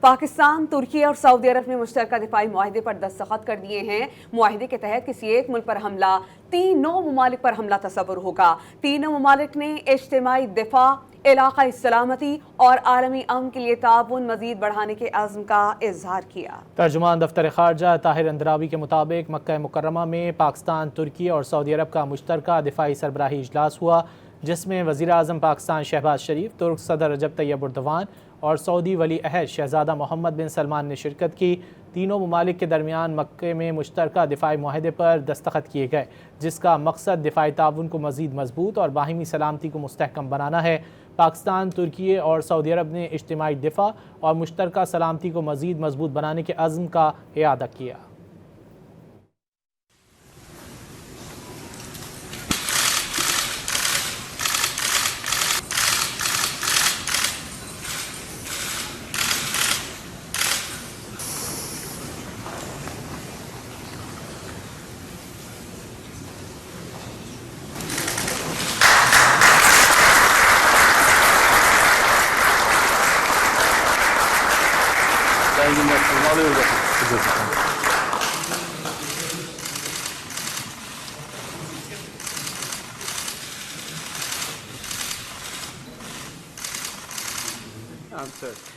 पाकिस्तान, तुर्की और सऊदी अरब ने मुश्तर दफाई मुआहदे पर दस्तखत कर दिए हैं। मुआहदे के तहत किसी एक मुल्क पर हमला तीनों ममालिक पर हमला तस्वुर होगा। तीनों ममालिक ने इज्तिमाई दिफा, इलाकाई सलामती और आलमी अमन के लिए ताउन मजीद बढ़ाने के अज़्म का इजहार किया। तर्जुमान दफ्तर खारजा ताहिर अंदरावी के मुताबिक मक्का मुकर्रमा में पाकिस्तान, तुर्की और सऊदी अरब का मुश्तरका दिफाई सरबराही इजलास हुआ, जिसमें वज़ीर आज़म पाकिस्तान शहबाज शरीफ, तुर्क सदर रजब तैयब एर्दोगान और सऊदी वली अहद शहजादा मोहम्मद बिन सलमान ने शिरकत की। तीनों ममालिक के दरमियान मक्के में मुश्तरका दिफाई मुआहदे पर दस्तखत किए गए, जिसका मकसद दिफाई ताउन को मज़ीद मजबूत और बाहिमी सलामती को मुस्तहकम बनाना है। पाकिस्तान, तुर्की और सऊदी अरब ने इज्तिमाई दिफा और मुश्तरका सलामती को मज़ीद मजबूत बनाने के अज़्म का इआदा किया। Answer.